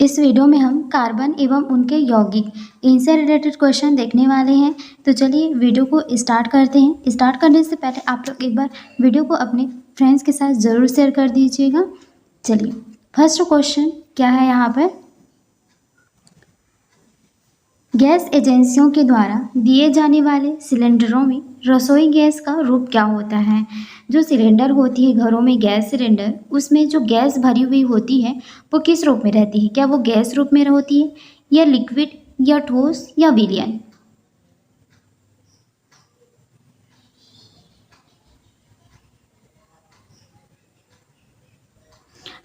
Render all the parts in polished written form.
इस वीडियो में हम कार्बन एवं उनके यौगिक इनसे रिलेटेड क्वेश्चन देखने वाले हैं। तो चलिए वीडियो को स्टार्ट करते हैं। स्टार्ट करने से पहले आप लोग एक बार वीडियो को अपने फ्रेंड्स के साथ ज़रूर शेयर कर दीजिएगा। चलिए फर्स्ट क्वेश्चन क्या है यहाँ पर, गैस एजेंसियों के द्वारा दिए जाने वाले सिलेंडरों में रसोई गैस का रूप क्या होता है। जो सिलेंडर होती है घरों में गैस सिलेंडर, उसमें जो गैस भरी हुई होती है वो किस रूप में रहती है। क्या वो गैस रूप में होती है या लिक्विड या ठोस या विलयन।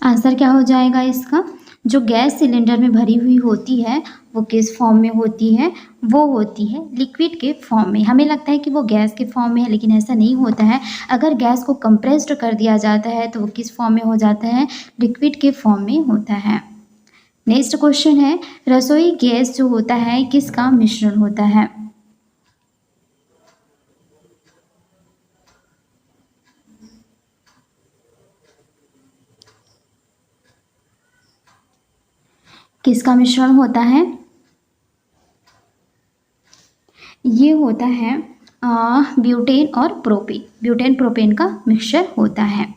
आंसर क्या हो जाएगा इसका, जो गैस सिलेंडर में भरी हुई होती है वो किस फॉर्म में होती है, वो होती है लिक्विड के फॉर्म में। हमें लगता है कि वो गैस के फॉर्म में है, लेकिन ऐसा नहीं होता है। अगर गैस को कंप्रेस्ड कर दिया जाता है तो वो किस फॉर्म में हो जाता है, लिक्विड के फॉर्म में होता है। नेक्स्ट क्वेश्चन है, रसोई गैस जो होता है किसका मिश्रण होता है। किसका मिश्रण होता है, ये होता है ब्यूटेन और प्रोपेन, ब्यूटेन प्रोपेन का मिक्सचर होता है।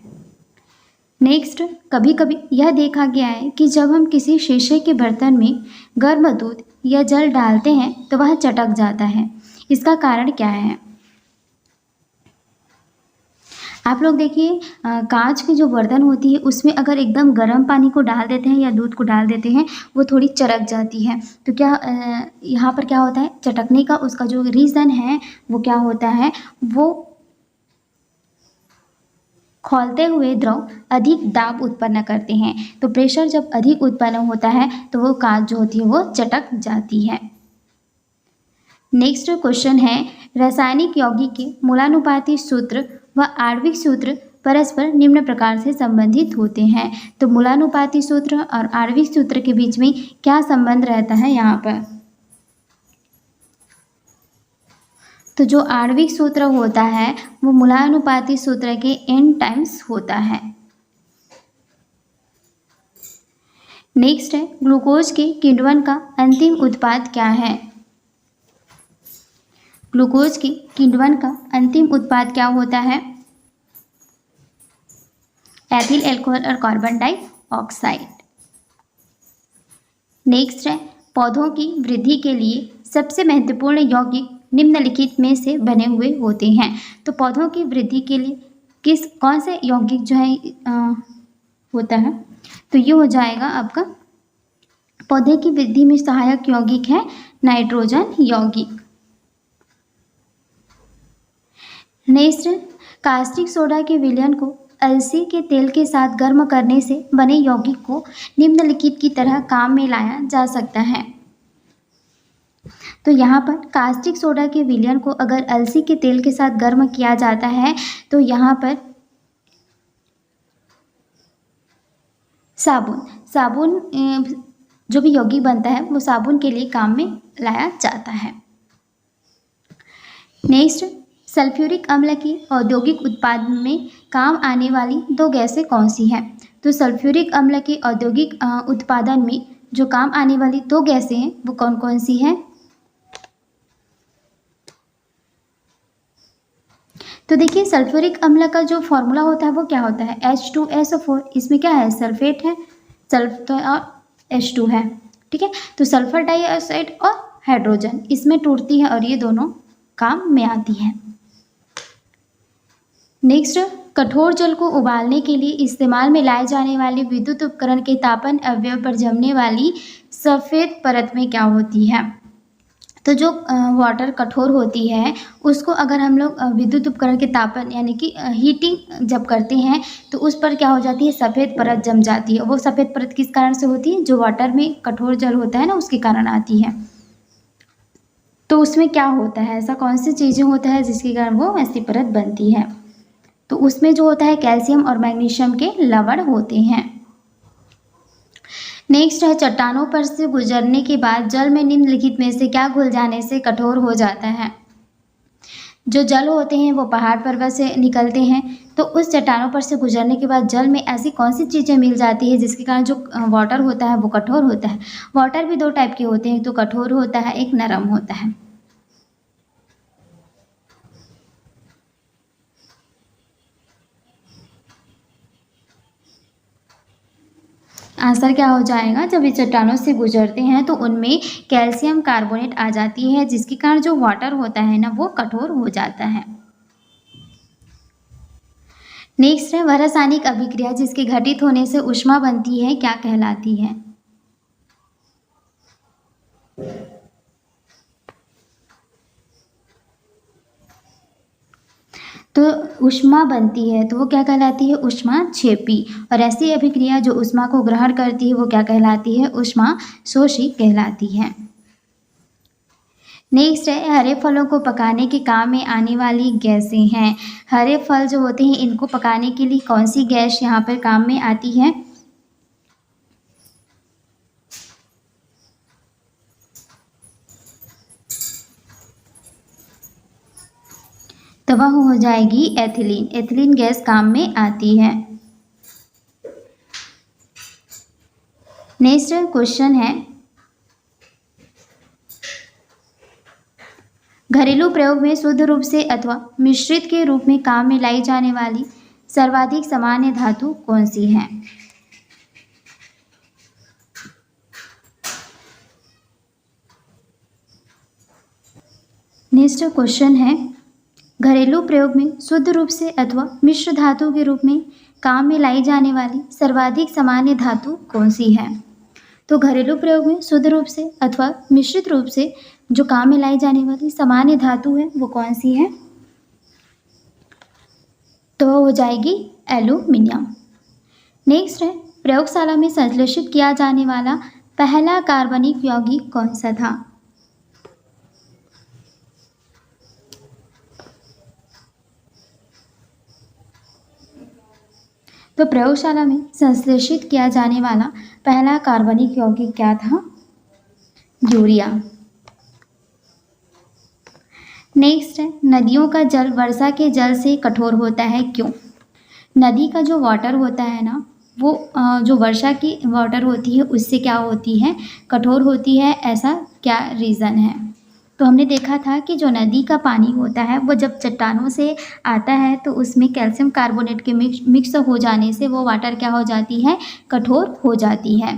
नेक्स्ट, कभी कभी यह देखा गया है कि जब हम किसी शीशे के बर्तन में गर्म दूध या जल डालते हैं तो वह चटक जाता है, इसका कारण क्या है। आप लोग देखिए, कांच की जो बर्तन होती है उसमें अगर एकदम गर्म पानी को डाल देते हैं या दूध को डाल देते हैं वो थोड़ी चटक जाती है। तो क्या यहाँ पर क्या होता है, चटकने का उसका जो रीज़न है वो क्या होता है, वो खौलते हुए द्रव अधिक दाब उत्पन्न करते हैं। तो प्रेशर जब अधिक उत्पन्न होता है तो वो कांच जो होती है वो चटक जाती है। नेक्स्ट क्वेश्चन है, रासायनिक यौगिक के मूलानुपाती सूत्र व आणविक सूत्र परस्पर निम्न प्रकार से संबंधित होते हैं। तो मूलानुपाती सूत्र और आणविक सूत्र के बीच में क्या संबंध रहता है यहाँ पर। तो जो आणविक सूत्र होता है वो मूलानुपाती सूत्र के n टाइम्स होता है। नेक्स्ट है, ग्लूकोज के किण्वन का अंतिम उत्पाद क्या है। ग्लूकोज के किण्वन का अंतिम उत्पाद क्या होता है, एथिल अल्कोहल और कार्बन डाइऑक्साइड। नेक्स्ट है, पौधों की वृद्धि के लिए सबसे महत्वपूर्ण यौगिक निम्नलिखित में से बने हुए होते हैं। तो पौधों की वृद्धि के लिए कौन से यौगिक जो है होता है, तो ये हो जाएगा आपका, पौधे की वृद्धि में सहायक यौगिक है नाइट्रोजन यौगिक। नेक्स्ट, कास्टिक सोडा के विलयन को अलसी के तेल के साथ गर्म करने से बने यौगिक को निम्नलिखित की तरह काम में लाया जा सकता है। तो यहाँ पर कास्टिक सोडा के विलयन को अगर अलसी के तेल के साथ गर्म किया जाता है तो यहाँ पर साबुन जो भी यौगिक बनता है वो साबुन के लिए काम में लाया जाता है। नेक्स्ट, सल्फ्यूरिक अम्ल के औद्योगिक उत्पादन में काम आने वाली दो गैसें कौन सी हैं। तो सल्फ्यूरिक अम्ल के औद्योगिक उत्पादन में जो काम आने वाली दो गैसें हैं वो कौन कौन सी हैं। तो देखिए, सल्फ्यूरिक अम्ल का जो फॉर्मूला होता है वो क्या होता है, H2SO4। इसमें क्या है, सल्फेट है, सल्फर और H2 है, ठीक है। तो सल्फर डाइऑक्साइड और हाइड्रोजन इसमें टूटती है और ये दोनों काम में आती हैं। नेक्स्ट, कठोर जल को उबालने के लिए इस्तेमाल में लाए जाने वाले विद्युत उपकरण के तापन अवयव पर जमने वाली सफ़ेद परत में क्या होती है। तो जो वाटर कठोर होती है उसको अगर हम लोग विद्युत उपकरण के तापन यानी कि हीटिंग जब करते हैं तो उस पर क्या हो जाती है, सफ़ेद परत जम जाती है। वो सफ़ेद परत किस कारण से होती है, जो वाटर में कठोर जल होता है ना उसके कारण आती है। तो उसमें क्या होता है, ऐसा कौन सी चीज़ें होता है जिसके कारण वो ऐसी परत बनती है। तो उसमें जो होता है कैल्शियम और मैग्नीशियम के लवण होते हैं। नेक्स्ट है, चट्टानों पर से गुजरने के बाद जल में निम्नलिखित में से क्या घुल जाने से कठोर हो जाता है। जो जल होते हैं वो पहाड़ पर्वत से निकलते हैं, तो उस चट्टानों पर से गुजरने के बाद जल में ऐसी कौन सी चीज़ें मिल जाती है जिसके कारण जो वाटर होता है वो कठोर होता है। वाटर भी दो टाइप के होते हैं, तो कठोर होता है, एक नरम होता है। आंसर क्या हो जाएगा, जब ये चट्टानों से गुजरते हैं तो उनमें कैल्शियम कार्बोनेट आ जाती है, जिसके कारण जो वाटर होता है ना वो कठोर हो जाता है। नेक्स्ट है, वह रासायनिक अभिक्रिया जिसके घटित होने से ऊष्मा बनती है क्या कहलाती है। तो ऊष्मा बनती है तो वो क्या कहलाती है, ऊष्मा छेपी। और ऐसी अभिक्रिया जो ऊष्मा को ग्रहण करती है वो क्या कहलाती है, ऊष्मा शोषी कहलाती है। नेक्स्ट है, हरे फलों को पकाने के काम में आने वाली गैसें हैं। हरे फल जो होते हैं इनको पकाने के लिए कौन सी गैस यहाँ पर काम में आती है। तो वह हो जाएगी एथिलीन। एथिलीन गैस काम में आती है। नेक्स्ट क्वेश्चन है, घरेलू प्रयोग में शुद्ध रूप से अथवा मिश्रित के रूप में काम में लाई जाने वाली सर्वाधिक सामान्य धातु कौन सी है। नेक्स्ट क्वेश्चन है, घरेलू प्रयोग में शुद्ध रूप से अथवा मिश्र धातु के रूप में काम में लाई जाने वाली सर्वाधिक सामान्य धातु कौन सी है। तो घरेलू प्रयोग में शुद्ध रूप से अथवा मिश्रित रूप से जो काम में लाई जाने वाली सामान्य धातु है वो कौन सी है। तो हो जाएगी एल्यूमिनियम। नेक्स्ट है, प्रयोगशाला में संश्लेषित किया जाने वाला पहला कार्बनिक यौगिक कौन सा था। तो प्रयोगशाला में संश्लेषित किया जाने वाला पहला कार्बनिक यौगिक क्या था, यूरिया। नेक्स्ट है, नदियों का जल वर्षा के जल से कठोर होता है क्यों। नदी का जो वाटर होता है ना वो जो वर्षा की वाटर होती है उससे क्या होती है, कठोर होती है, ऐसा क्या रीज़न है। तो हमने देखा था कि जो नदी का पानी होता है वो जब चट्टानों से आता है तो उसमें कैल्शियम कार्बोनेट के मिक्स हो जाने से वो वाटर क्या हो जाती है, कठोर हो जाती है।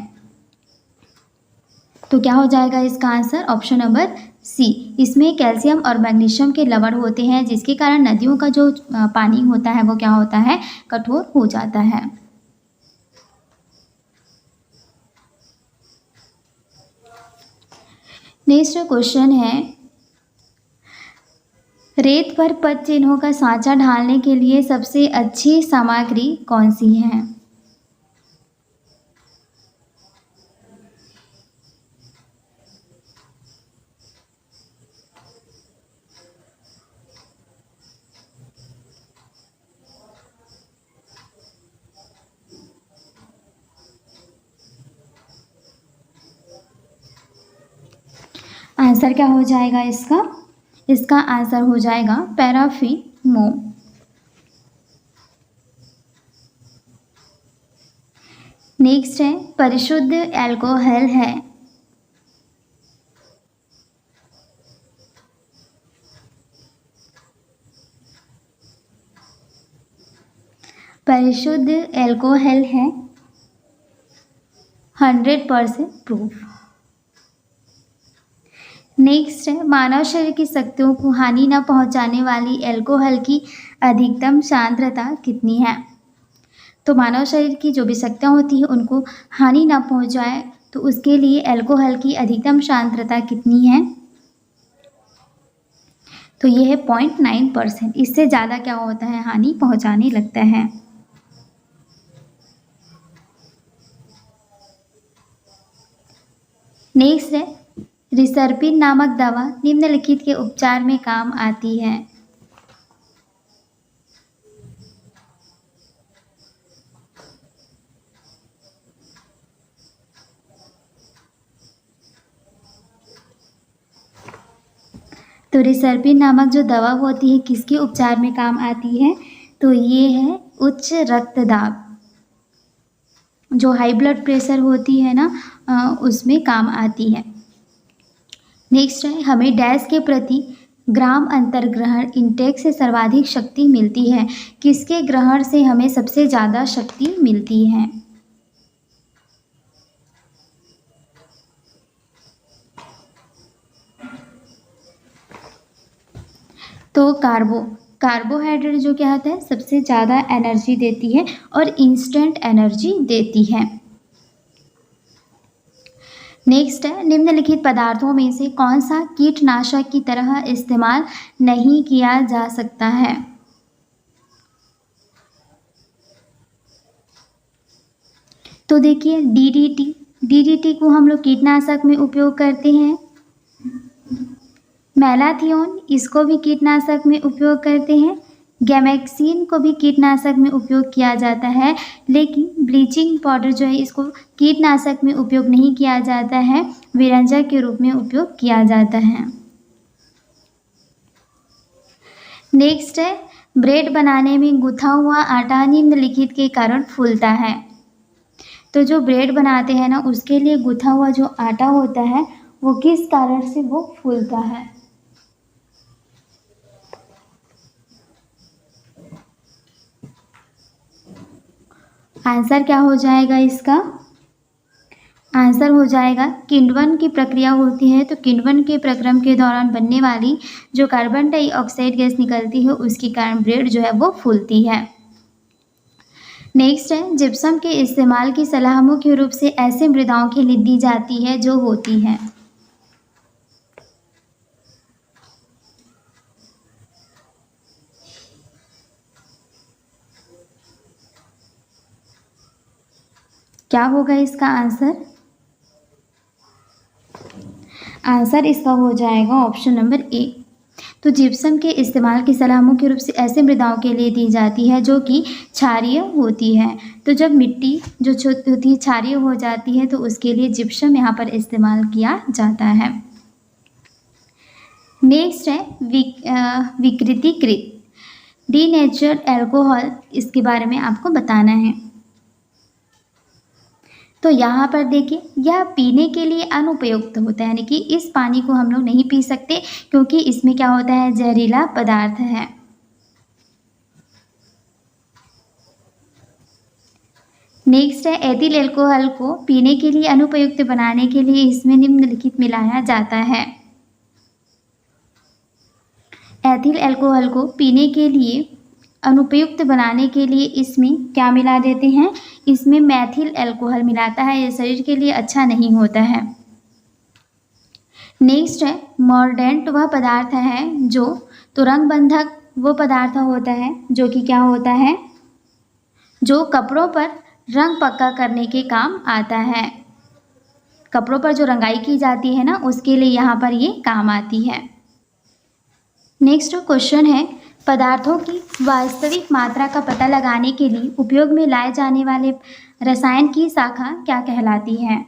तो क्या हो जाएगा इसका आंसर, ऑप्शन नंबर सी। इसमें कैल्शियम और मैग्नीशियम के लवण होते हैं जिसके कारण नदियों का जो पानी होता है वो क्या होता है, कठोर हो जाता है। नेक्स्ट क्वेश्चन है, रेत पर पद चिन्हों का सांचा ढालने के लिए सबसे अच्छी सामग्री कौन सी है। आंसर क्या हो जाएगा इसका, इसका आंसर हो जाएगा पैराफिन मोम। नेक्स्ट है, परिशुद्ध अल्कोहल है। परिशुद्ध अल्कोहल है 100% प्रूफ। नेक्स्ट है, मानव शरीर की शक्तियों को हानि न पहुंचाने वाली अल्कोहल की अधिकतम सांद्रता कितनी है। तो मानव शरीर की जो भी शक्तियाँ होती हैं उनको हानि न पहुंचाए तो उसके लिए अल्कोहल की अधिकतम सांद्रता कितनी है। तो ये है 0.9%। इससे ज़्यादा क्या होता है, हानि पहुंचाने लगता है। नेक्स्ट है, रिसर्पिन नामक दवा निम्नलिखित के उपचार में काम आती है। तो रिसर्पिन नामक जो दवा होती है किसके उपचार में काम आती है? तो ये है उच्च रक्तदाब, जो हाई ब्लड प्रेशर होती है ना, उसमें काम आती है। नेक्स्ट है, हमें डैश के प्रति ग्राम अंतर्ग्रहण इंटेक से सर्वाधिक शक्ति मिलती है। किसके ग्रहण से हमें सबसे ज़्यादा शक्ति मिलती है? तो कार्बोहाइड्रेट जो क्या होता है, सबसे ज़्यादा एनर्जी देती है और इंस्टेंट एनर्जी देती है। नेक्स्ट है, निम्नलिखित पदार्थों में से कौन सा कीटनाशक की तरह इस्तेमाल नहीं किया जा सकता है? तो देखिए डीडीटी को हम लोग कीटनाशक में उपयोग करते हैं। मैलाथियोन, इसको भी कीटनाशक में उपयोग करते हैं। गैमेक्सिन को भी कीटनाशक में उपयोग किया जाता है, लेकिन ब्लीचिंग पाउडर जो है इसको कीटनाशक में उपयोग नहीं किया जाता है, विरंजक के रूप में उपयोग किया जाता है। नेक्स्ट है, ब्रेड बनाने में गुथा हुआ आटा निम्नलिखित के कारण फूलता है। तो जो ब्रेड बनाते हैं ना, उसके लिए गुथा हुआ जो आटा होता है वो किस कारण से वो फूलता है? आंसर क्या हो जाएगा इसका? आंसर हो जाएगा किण्वन की प्रक्रिया होती है। तो किण्वन के प्रक्रम के दौरान बनने वाली जो कार्बन डाइऑक्साइड गैस निकलती है उसके कारण ब्रेड जो है वो फूलती है। नेक्स्ट है, जिप्सम के इस्तेमाल की सलाह मुख्य रूप से ऐसे मृदाओं के लिए दी जाती है जो होती है। क्या होगा इसका आंसर? आंसर इसका हो जाएगा ऑप्शन नंबर ए। तो जिप्सम के इस्तेमाल की सलाह मुख्य रूप से ऐसे मृदाओं के लिए दी जाती है जो कि क्षारीय होती है। तो जब मिट्टी जो होती है क्षारीय हो जाती है तो उसके लिए जिप्सम यहाँ पर इस्तेमाल किया जाता है। नेक्स्ट है विकृतीकृत डीनेचर्ड एल्कोहल, इसके बारे में आपको बताना है। तो यहाँ पर देखिए, यह पीने के लिए अनुपयुक्त होता है, यानी कि इस पानी को हम लोग नहीं पी सकते क्योंकि इसमें क्या होता है, जहरीला पदार्थ है। नेक्स्ट है, एथिल एल्कोहल को पीने के लिए अनुपयुक्त बनाने के लिए इसमें निम्नलिखित मिलाया जाता है। एथिल एल्कोहल को पीने के लिए अनुपयुक्त बनाने के लिए इसमें क्या मिला देते हैं, इसमें मैथिल एल्कोहल मिलाता है। ये शरीर के लिए अच्छा नहीं होता है। नेक्स्ट है, मॉर्डेंट वह पदार्थ है जो, तो रंग बंधक वो पदार्थ होता है जो कि क्या होता है, जो कपड़ों पर रंग पक्का करने के काम आता है। कपड़ों पर जो रंगाई की जाती है ना, उसके लिए यहाँ पर ये काम आती है। नेक्स्ट क्वेश्चन है, पदार्थों की वास्तविक मात्रा का पता लगाने के लिए उपयोग में लाए जाने वाले रसायन की शाखा क्या कहलाती है?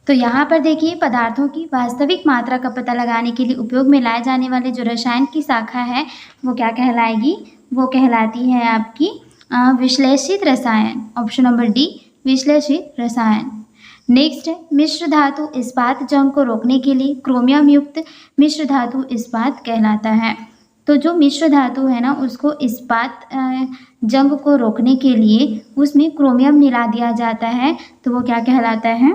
तो यहाँ पर देखिए, पदार्थों की वास्तविक मात्रा का पता लगाने के लिए उपयोग में लाए जाने वाले जो रसायन की शाखा है वो क्या कहलाएगी? वो कहलाती है आपकी विश्लेषित रसायन। ऑप्शन नंबर डी, विश्लेषित रसायन। नेक्स्ट है, मिश्र धातु इस्पात जंग को रोकने के लिए क्रोमियम युक्त मिश्र धातु इस्पात कहलाता है। तो जो मिश्र धातु है ना, उसको इस्पात जंग को रोकने के लिए उसमें क्रोमियम मिला दिया जाता है, तो वो क्या कहलाता है?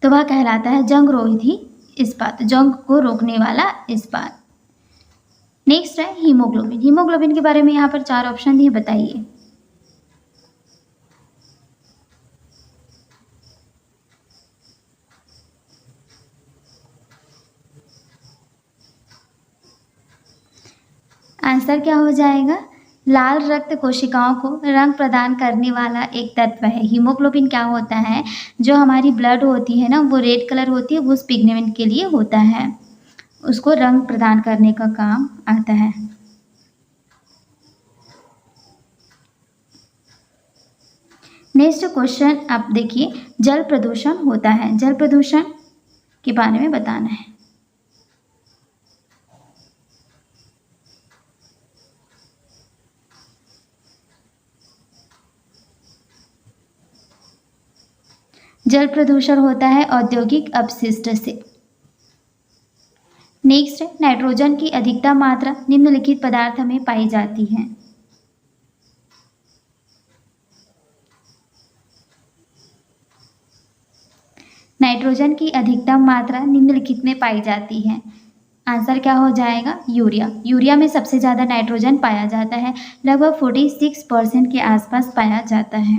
तो वह कहलाता है जंग रोधी इस्पात, जंग को रोकने वाला इस्पात। नेक्स्ट है हीमोग्लोबिन। हीमोग्लोबिन के बारे में यहाँ पर 4 ऑप्शन दिए, बताइए। आंसर क्या हो जाएगा? लाल रक्त कोशिकाओं को रंग प्रदान करने वाला एक तत्व है। हीमोग्लोबिन क्या होता है, जो हमारी ब्लड होती है ना, वो रेड कलर होती है, वो उस पिगमेंट के लिए होता है, उसको रंग प्रदान करने का काम आता है। नेक्स्ट क्वेश्चन आप देखिए, जल प्रदूषण होता है, जल प्रदूषण के बारे में बताना है। जल प्रदूषण होता है औद्योगिक अपशिष्ट से। नेक्स्ट है, नाइट्रोजन की अधिकतम मात्रा निम्नलिखित पदार्थ में पाई जाती है। नाइट्रोजन की अधिकतम मात्रा निम्नलिखित में पाई जाती है। आंसर क्या हो जाएगा? यूरिया। यूरिया में सबसे ज़्यादा नाइट्रोजन पाया जाता है, लगभग 46% के आसपास पाया जाता है।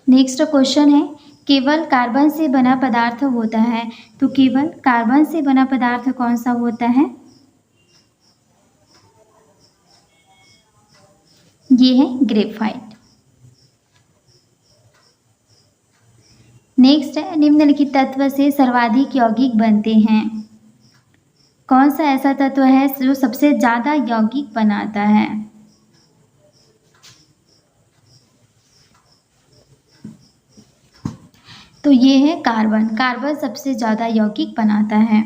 नेक्स्ट क्वेश्चन है, केवल कार्बन से बना पदार्थ होता है, तो केवल कार्बन से बना पदार्थ कौन सा होता है? ये है ग्रेफाइट। नेक्स्ट है, निम्नलिखित तत्व से सर्वाधिक यौगिक बनते हैं। कौन सा ऐसा तत्व है जो सबसे ज़्यादा यौगिक बनाता है? तो ये है कार्बन। कार्बन सबसे ज़्यादा यौगिक बनाता है।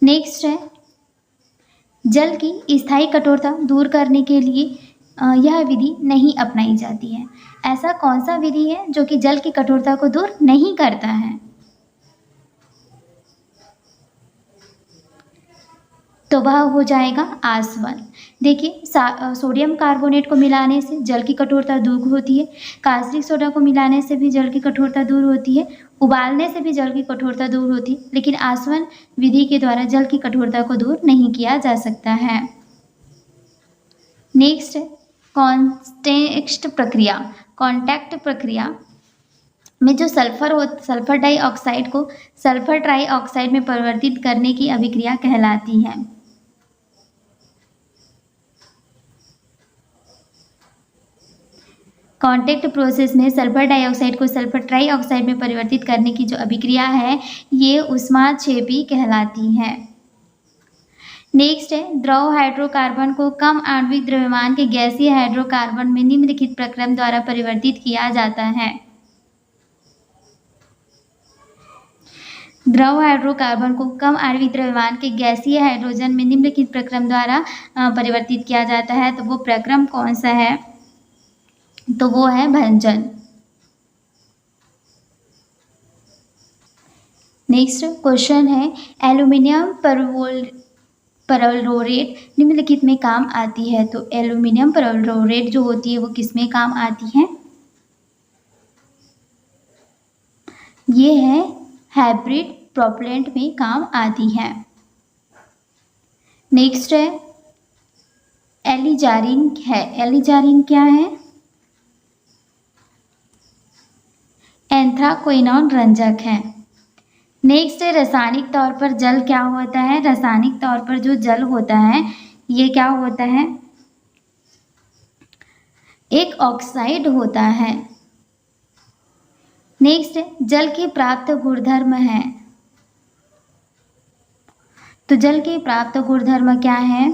नेक्स्ट है, जल की स्थायी कठोरता दूर करने के लिए यह विधि नहीं अपनाई जाती है। ऐसा कौन सा विधि है जो कि जल की कठोरता को दूर नहीं करता है? तो वह हो जाएगा आसवन। देखिए, सोडियम कार्बोनेट को मिलाने से जल की कठोरता दूर होती है, कास्टिक सोडा को मिलाने से भी जल की कठोरता दूर होती है, उबालने से भी जल की कठोरता दूर होती है, लेकिन आसवन विधि के द्वारा जल की कठोरता को दूर नहीं किया जा सकता है। नेक्स्ट, कॉन्टैक्ट प्रक्रिया में जो सल्फर डाइऑक्साइड को सल्फर ट्राइऑक्साइड में परिवर्तित करने की अभिक्रिया कहलाती है। कॉन्टैक्ट प्रोसेस में सल्फर डाइऑक्साइड को सल्फर ट्राइऑक्साइड में परिवर्तित करने की जो अभिक्रिया है, ये ऊष्माक्षेपी कहलाती है। नेक्स्ट है, द्रव हाइड्रोकार्बन को कम आणविक द्रव्यमान के गैसीय हाइड्रोकार्बन में निम्नलिखित प्रक्रम द्वारा परिवर्तित किया जाता है। द्रव हाइड्रोकार्बन को कम आणविक द्रव्यमान के गैसीय हाइड्रोजन में निम्नलिखित प्रक्रम द्वारा परिवर्तित किया जाता है। तो वो प्रक्रम कौन सा है? तो वो है भंजन। नेक्स्ट क्वेश्चन है, एल्यूमिनियम परवलोरेट निम्नलिखित में काम आती है। तो एल्यूमिनियम परवलोरेट जो होती है वो किस में काम आती है? ये है हाइब्रिड प्रोपेलेंट में काम आती है। नेक्स्ट है, एलिजारिन है। एलिजारिन क्या है? एंथ्राक्विनोन रंजक है। नेक्स्ट है, रासायनिक तौर पर जल क्या होता है? रासायनिक तौर पर जो जल होता है ये क्या होता है? एक ऑक्साइड होता है। नेक्स्ट है, जल के प्राप्त गुणधर्म है। तो जल के प्राप्त गुणधर्म क्या है?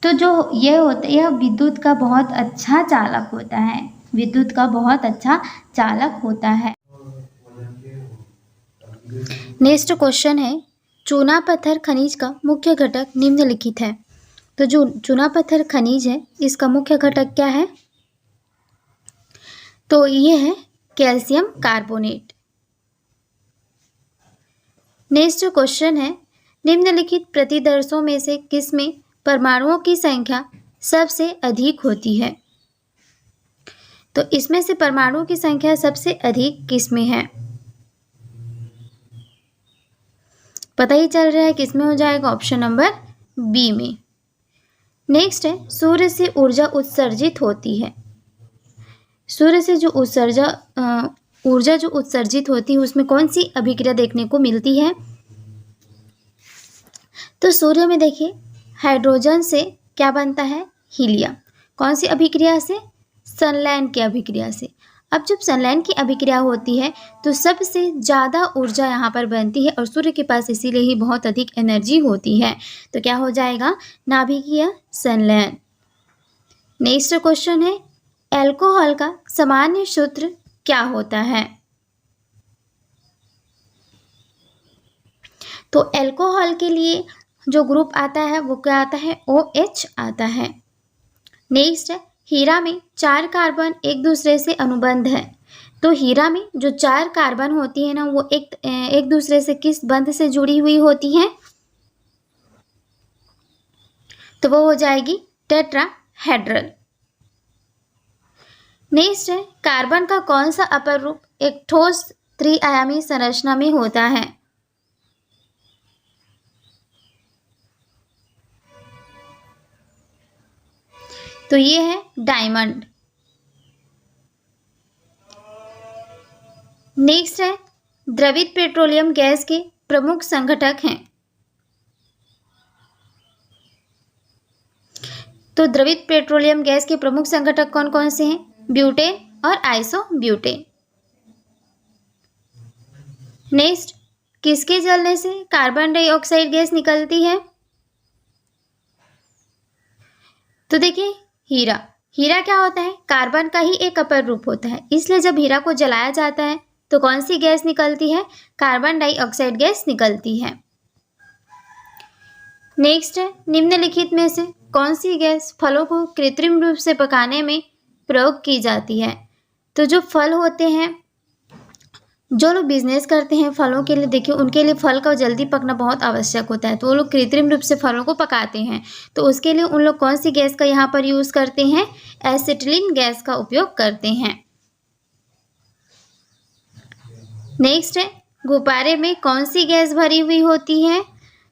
तो जो ये होता है, यह विद्युत का बहुत अच्छा चालक होता है। विद्युत का बहुत अच्छा चालक होता है। नेक्स्ट क्वेश्चन है, चूना पत्थर खनिज का मुख्य घटक निम्नलिखित है। तो जो चूना पत्थर खनिज है इसका मुख्य घटक क्या है? तो ये है कैल्शियम कार्बोनेट। नेक्स्ट क्वेश्चन है, निम्नलिखित प्रतिदर्शों में से किसमें परमाणुओं की संख्या सबसे अधिक होती है? तो इसमें से परमाणुओं की संख्या सबसे अधिक किसमें है? पता ही चल रहा है किसमें हो जाएगा? ऑप्शन नंबर बी में। नेक्स्ट है, सूर्य से ऊर्जा उत्सर्जित होती है। सूर्य से जो ऊर्जा जो उत्सर्जित होती है उसमें कौन सी अभिक्रिया देखने को मिलती है? तो सूर्य में देखिए, हाइड्रोजन से क्या बनता है? हीलियम। कौन सी अभिक्रिया से? संलयन की अभिक्रिया से। अब जब संलयन की अभिक्रिया होती है तो सबसे ज़्यादा ऊर्जा यहाँ पर बनती है और सूर्य के पास इसीलिए ही बहुत अधिक एनर्जी होती है। तो क्या हो जाएगा? नाभिकीय संलयन। नेक्स्ट क्वेश्चन है, एल्कोहल का सामान्य सूत्र क्या होता है? तो एल्कोहल के लिए जो ग्रुप आता है वो क्या आता है? OH आता है। नेक्स्ट है, हीरा में 4 कार्बन एक दूसरे से अनुबंध है। तो हीरा में जो 4 कार्बन होती है ना, वो एक दूसरे से किस बंध से जुड़ी हुई होती हैं? तो वो हो जाएगी टेट्राहेड्रल। नेक्स्ट है, कार्बन का कौन सा अपर रूप एक ठोस त्रिआयामी संरचना में होता है? तो ये है डायमंड। नेक्स्ट है, द्रवित पेट्रोलियम गैस के प्रमुख संघटक हैं। तो द्रवित पेट्रोलियम गैस के प्रमुख संघटक कौन कौन से हैं? ब्यूटेन और आइसोब्यूटेन। नेक्स्ट, किसके जलने से कार्बन डाइऑक्साइड गैस निकलती है? तो देखिए, हीरा क्या होता है? कार्बन का ही एक अपर रूप होता है, इसलिए जब हीरा को जलाया जाता है तो कौन सी गैस निकलती है? कार्बन डाइऑक्साइड गैस निकलती है। नेक्स्ट है, निम्नलिखित में से कौन सी गैस फलों को कृत्रिम रूप से पकाने में प्रयोग की जाती है? तो जो फल होते हैं, जो लोग बिजनेस करते हैं फलों के लिए, देखिए उनके लिए फल का जल्दी पकना बहुत आवश्यक होता है, तो वो लोग कृत्रिम रूप से फलों को पकाते हैं। तो उसके लिए उन लोग कौन सी गैस का यहाँ पर यूज़ करते हैं? एसिटिलीन गैस का उपयोग करते हैं। नेक्स्ट है, गुब्बारे में कौन सी गैस भरी हुई होती है?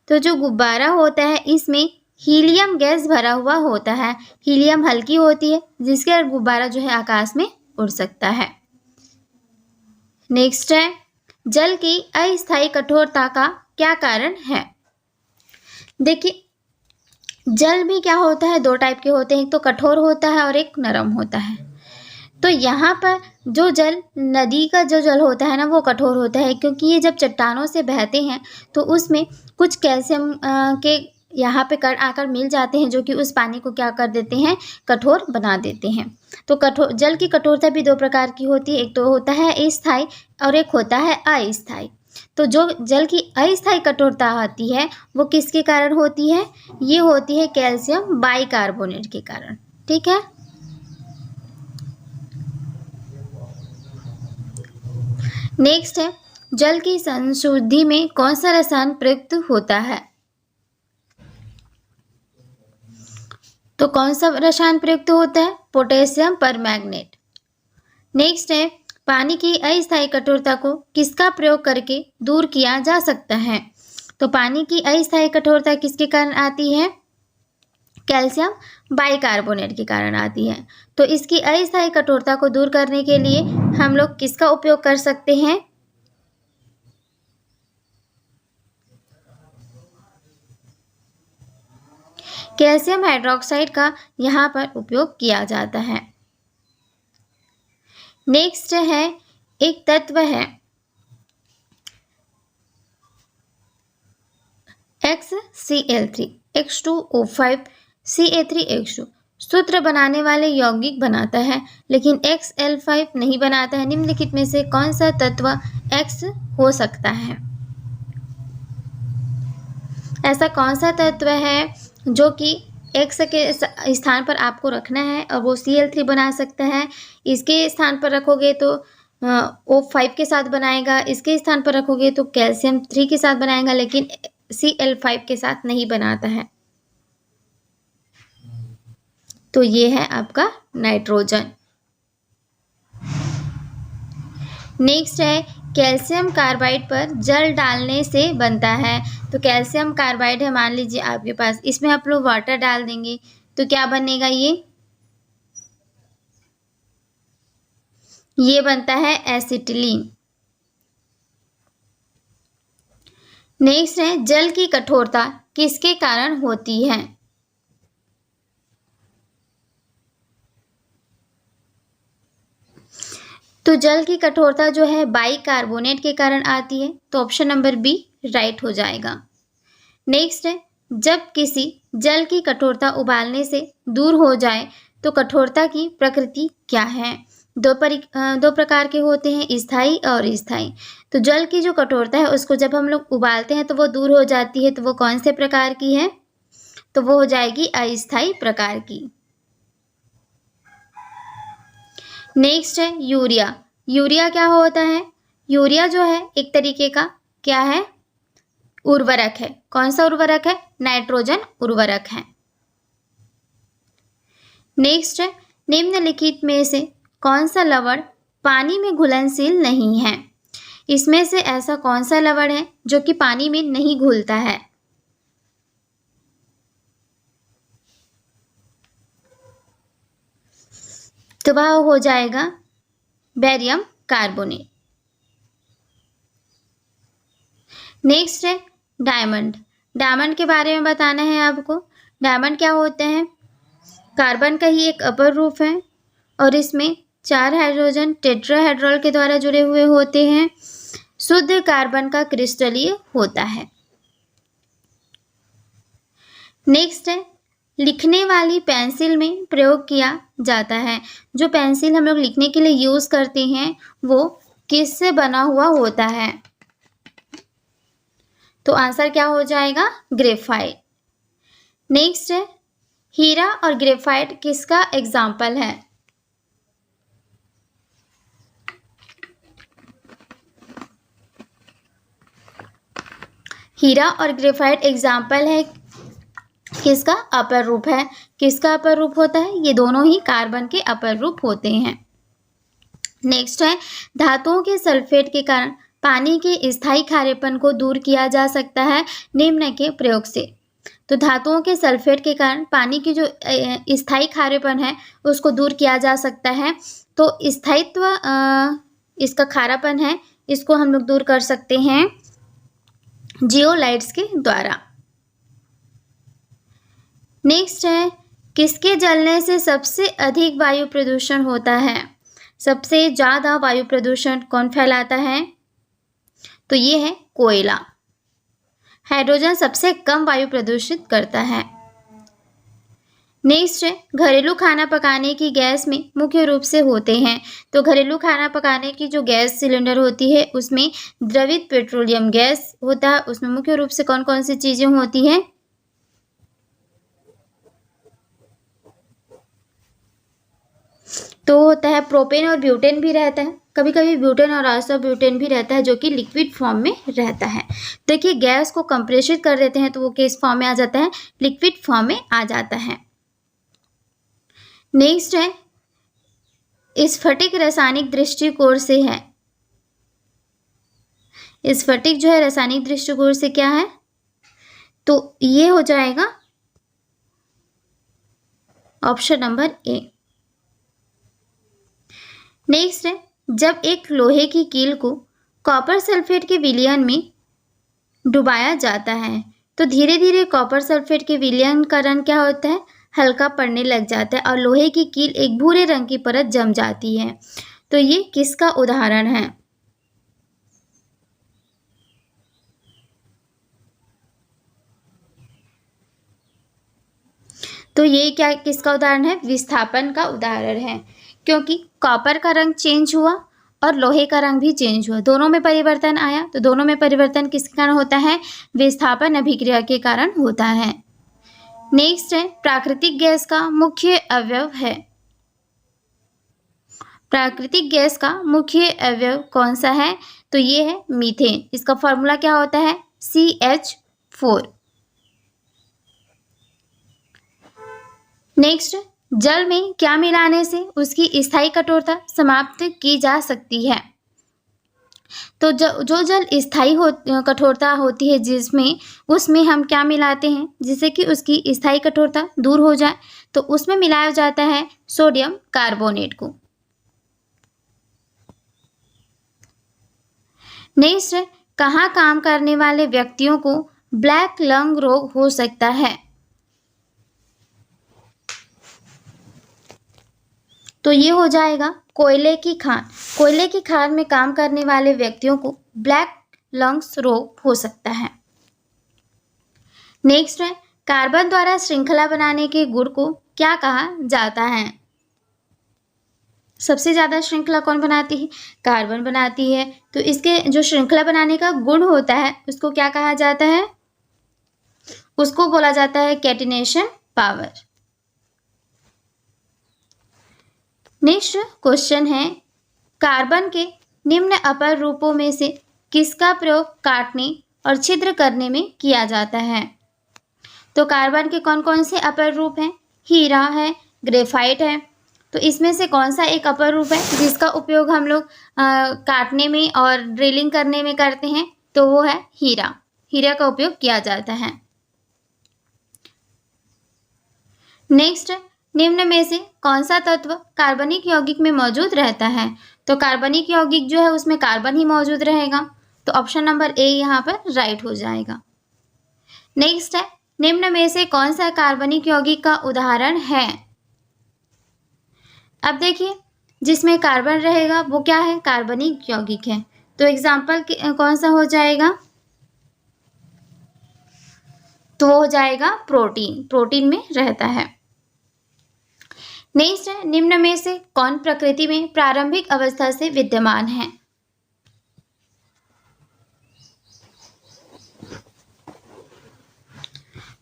तो जो गुब्बारा होता है इसमें हीलियम गैस भरा हुआ होता है। हीलियम हल्की होती है, जिसके गुब्बारा जो है आकाश में उड़ सकता है। नेक्स्ट है, जल की अस्थायी कठोरता का क्या कारण है? देखिए, जल भी क्या होता है? 2 टाइप के होते हैं, एक तो कठोर होता है और एक नरम होता है। तो यहाँ पर जो जल, नदी का जो जल होता है ना, वो कठोर होता है, क्योंकि ये जब चट्टानों से बहते हैं तो उसमें कुछ कैल्शियम के यहाँ पे कण आकर मिल जाते हैं, जो कि उस पानी को क्या कर देते हैं? कठोर बना देते हैं। तो जल की कठोरता भी 2 प्रकार की होती है, एक तो होता है स्थायी और एक होता है अस्थायी। तो जो जल की अस्थायी कठोरता आती है वो किसके कारण होती है? ये होती है कैल्शियम बाइकार्बोनेट के कारण। ठीक है। नेक्स्ट है, जल की संशुद्धि में कौन सा रसायन प्रयुक्त होता है? तो कौन सा रसायन प्रयुक्त होता है? Potassium permanganate. नेक्स्ट है, पानी की अस्थायी कठोरता को किसका प्रयोग करके दूर किया जा सकता है? तो पानी की अस्थायी कठोरता किसके कारण आती है? कैल्शियम बाइकार्बोनेट के कारण आती है। तो इसकी अस्थायी कठोरता को दूर करने के लिए हम लोग किसका उपयोग कर सकते हैं? कैल्शियम हाइड्रोक्साइड का यहाँ पर उपयोग किया जाता है। नेक्स्ट है, एक तत्व है XCl3 H2O5 Ca3H2 सूत्र बनाने वाले यौगिक बनाता है, लेकिन XL5 नहीं बनाता है। निम्नलिखित में से कौन सा तत्व X हो सकता है? ऐसा कौन सा तत्व है जो कि X के स्थान पर आपको रखना है और वो Cl3 बना सकता है? इसके स्थान पर रखोगे तो O5 के साथ बनाएगा, इसके स्थान पर रखोगे तो कैल्शियम 3 के साथ बनाएगा, लेकिन Cl5 के साथ नहीं बनाता है। तो ये है आपका नाइट्रोजन। नेक्स्ट है, कैल्शियम कार्बाइड पर जल डालने से बनता है। तो कैल्शियम कार्बाइड है, मान लीजिए आपके पास, इसमें आप लोग वाटर डाल देंगे तो क्या बनेगा? ये बनता है एसिटिलीन। नेक्स्ट है, जल की कठोरता किसके कारण होती है? तो जल की कठोरता जो है बाइकार्बोनेट के कारण आती है, तो ऑप्शन नंबर बी राइट हो जाएगा। नेक्स्ट है, जब किसी जल की कठोरता उबालने से दूर हो जाए तो कठोरता की प्रकृति क्या है? 2 प्रकार के होते हैं, स्थायी और अस्थायी। तो जल की जो कठोरता है उसको जब हम लोग उबालते हैं तो वो दूर हो जाती है, तो वो कौन से प्रकार की है? तो वो हो जाएगी अस्थायी प्रकार की। नेक्स्ट है, यूरिया यूरिया क्या होता है? यूरिया जो है एक तरीके का क्या है? उर्वरक है। कौन सा उर्वरक है? नाइट्रोजन उर्वरक है। नेक्स्ट है, निम्नलिखित में से कौन सा लवण पानी में घुलनशील नहीं है? इसमें से ऐसा कौन सा लवण है जो कि पानी में नहीं घुलता है? तो वह हो जाएगा बेरियम कार्बोनेट। नेक्स्ट है डायमंड। डायमंड के बारे में बताना है आपको। डायमंड क्या होते हैं? कार्बन का ही एक अपर रूप है और इसमें 4 हाइड्रोजन टेट्राहेड्रल के द्वारा जुड़े हुए होते हैं। शुद्ध कार्बन का क्रिस्टलीय होता है। नेक्स्ट है, लिखने वाली पेंसिल में प्रयोग किया जाता है। जो पेंसिल हम लोग लिखने के लिए यूज करते हैं वो किससे बना हुआ होता है? तो आंसर क्या हो जाएगा? ग्रेफाइट। नेक्स्ट है, हीरा और ग्रेफाइट किसका एग्जाम्पल है? हीरा और ग्रेफाइट एग्जाम्पल है किसका? अपर रूप है। किसका अपर रूप होता है? ये दोनों ही कार्बन के अपर रूप होते हैं। नेक्स्ट है, धातुओं के सल्फेट के कारण पानी के स्थायी खारेपन को दूर किया जा सकता है निम्न के प्रयोग से। तो धातुओं के सल्फेट के कारण पानी की जो स्थायी खारेपन है उसको दूर किया जा सकता है। तो स्थायित्व इसका खारापन है, इसको हम लोग दूर कर सकते हैं जियोलाइट्स के द्वारा। नेक्स्ट है, किसके जलने से सबसे अधिक वायु प्रदूषण होता है? सबसे ज़्यादा वायु प्रदूषण कौन फैलाता है? तो ये है कोयला। हाइड्रोजन सबसे कम वायु प्रदूषित करता है। नेक्स्ट है, घरेलू खाना पकाने की गैस में मुख्य रूप से होते हैं। तो घरेलू खाना पकाने की जो गैस सिलेंडर होती है उसमें द्रवित पेट्रोलियम गैस होता है। उसमें मुख्य रूप से कौन कौन सी चीज़ें होती हैं? तो होता है प्रोपेन और ब्यूटेन भी रहता है। कभी कभी ब्यूटेन और आइसोब्यूटेन भी रहता है जो कि लिक्विड फॉर्म में रहता है। देखिए गैस को कंप्रेसित कर देते हैं तो वो किस फॉर्म में आ जाता है? लिक्विड फॉर्म में आ जाता है। नेक्स्ट है, स्फटिक रासायनिक दृष्टिकोण से है। स्फटिक जो है रासायनिक दृष्टिकोण से क्या है? तो ये हो जाएगा ऑप्शन नंबर ए। नेक्स्ट है, जब एक लोहे की कील को कॉपर सल्फेट के विलयन में डुबाया जाता है तो धीरे धीरे कॉपर सल्फेट के विलयन का रंग क्या होता है? हल्का पड़ने लग जाता है और लोहे की कील एक भूरे रंग की परत जम जाती है। तो ये किसका उदाहरण है? तो ये क्या किसका उदाहरण है? विस्थापन का उदाहरण है, क्योंकि कॉपर का रंग चेंज हुआ और लोहे का रंग भी चेंज हुआ, दोनों में परिवर्तन आया। तो दोनों में परिवर्तन किसके कारण होता है? विस्थापन अभिक्रिया के कारण होता है। नेक्स्ट है, प्राकृतिक गैस का मुख्य अवयव है। प्राकृतिक गैस का मुख्य अवयव कौन सा है? तो ये है मीथेन। इसका फॉर्मूला क्या होता है? CH4। नेक्स्ट, जल में क्या मिलाने से उसकी स्थायी कठोरता समाप्त की जा सकती है? तो जो जल स्थायी कठोरता होती है जिसमें, उसमें हम क्या मिलाते हैं जिससे कि उसकी स्थायी कठोरता दूर हो जाए? तो उसमें मिलाया जाता है सोडियम कार्बोनेट को। नेक्स्ट, कहाँ काम करने वाले व्यक्तियों को ब्लैक लंग रोग हो सकता है? तो ये हो जाएगा कोयले की खान। कोयले की खान में काम करने वाले व्यक्तियों को ब्लैक लंग्स रोग हो सकता है। नेक्स्ट है, कार्बन द्वारा श्रृंखला बनाने के गुण को क्या कहा जाता है? सबसे ज़्यादा श्रृंखला कौन बनाती है? कार्बन बनाती है। तो इसके जो श्रृंखला बनाने का गुण होता है उसको क्या कहा जाता है? उसको बोला जाता है कैटिनेशन पावर। नेक्स्ट क्वेश्चन है, कार्बन के निम्न अपर रूपों में से किसका प्रयोग काटने और छिद्र करने में किया जाता है? तो कार्बन के कौन कौन से अपर रूप हैं? हीरा है, ग्रेफाइट है। तो इसमें से कौन सा एक अपर रूप है जिसका उपयोग हम लोग काटने में और ड्रिलिंग करने में करते हैं? तो वो है हीरा। हीरा का उपयोग किया जाता है। नेक्स्ट, निम्न में से कौन सा तत्व कार्बनिक यौगिक में मौजूद रहता है? तो कार्बनिक यौगिक जो है उसमें कार्बन ही मौजूद रहेगा। तो ऑप्शन नंबर ए यहाँ पर राइट हो जाएगा। नेक्स्ट है, निम्न में से कौन सा कार्बनिक यौगिक का उदाहरण है? अब देखिए, जिसमें कार्बन रहेगा वो क्या है? कार्बनिक यौगिक है। तो एग्जाम्पल कौन सा हो जाएगा? तो हो जाएगा प्रोटीन। प्रोटीन में रहता है। नेक्स्ट है, निम्न में से कौन प्रकृति में प्रारंभिक अवस्था से विद्यमान है?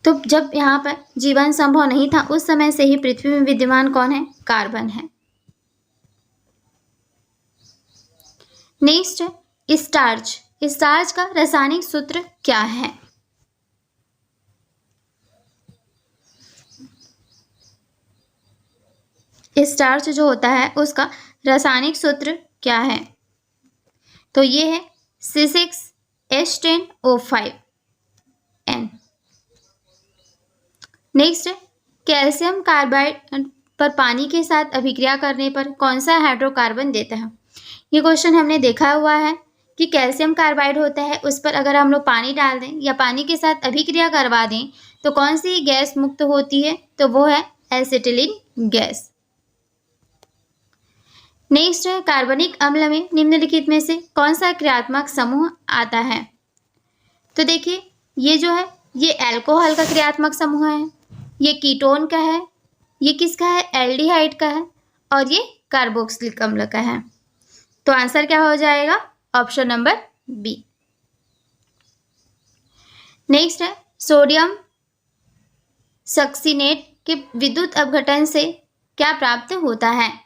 तो जब यहाँ पर जीवन संभव नहीं था उस समय से ही पृथ्वी में विद्यमान कौन है? कार्बन है। Next, starch. स्टार्च का रासायनिक सूत्र क्या है? स्टार्च जो होता है उसका रासायनिक सूत्र क्या है? तो ये है C6H10O5N। नेक्स्ट, कैल्शियम कार्बाइड पर पानी के साथ अभिक्रिया करने पर कौन सा हाइड्रोकार्बन देता है? ये क्वेश्चन हमने देखा हुआ है कि कैल्शियम कार्बाइड होता है, उस पर अगर हम लोग पानी डाल दें या पानी के साथ अभिक्रिया करवा दें तो कौन सी गैस मुक्त होती है? तो वो है एसिटिलीन गैस। नेक्स्ट है, कार्बनिक अम्ल में निम्नलिखित में से कौन सा क्रियात्मक समूह आता है? तो देखिए, ये जो है ये अल्कोहल का क्रियात्मक समूह है, ये कीटोन का है, ये किसका है? एल्डिहाइड का है, और ये कार्बोक्सिलिक अम्ल का है। तो आंसर क्या हो जाएगा? Option number B. नेक्स्ट है, सोडियम सक्सीनेट के विद्युत अपघटन से क्या प्राप्त होता है?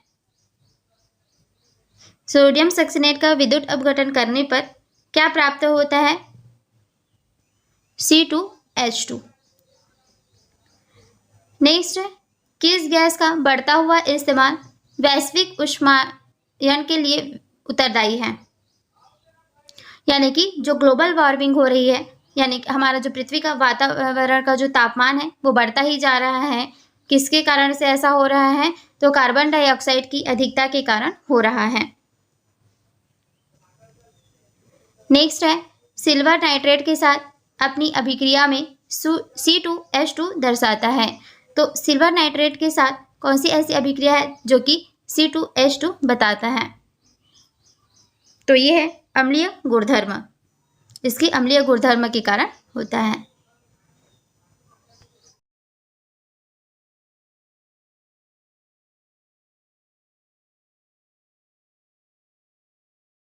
सोडियम सक्सीनेट का विद्युत अपघटन करने पर क्या प्राप्त होता है? C2H2। नेक्स्ट है, किस गैस का बढ़ता हुआ इस्तेमाल वैश्विक उष्मायन के लिए उत्तरदायी है? यानी कि जो ग्लोबल वार्मिंग हो रही है, यानी कि हमारा जो पृथ्वी का वातावरण का जो तापमान है वो बढ़ता ही जा रहा है, किसके कारण से ऐसा हो रहा है? तो कार्बन डाइऑक्साइड की अधिकता के कारण हो रहा है। नेक्स्ट है, सिल्वर नाइट्रेट के साथ अपनी अभिक्रिया में C2H2 दर्शाता है। तो सिल्वर नाइट्रेट के साथ कौन सी ऐसी अभिक्रिया है जो कि C2H2 बताता है? तो ये है अम्लीय गुणधर्म। इसकी अम्लीय गुणधर्म के कारण होता है।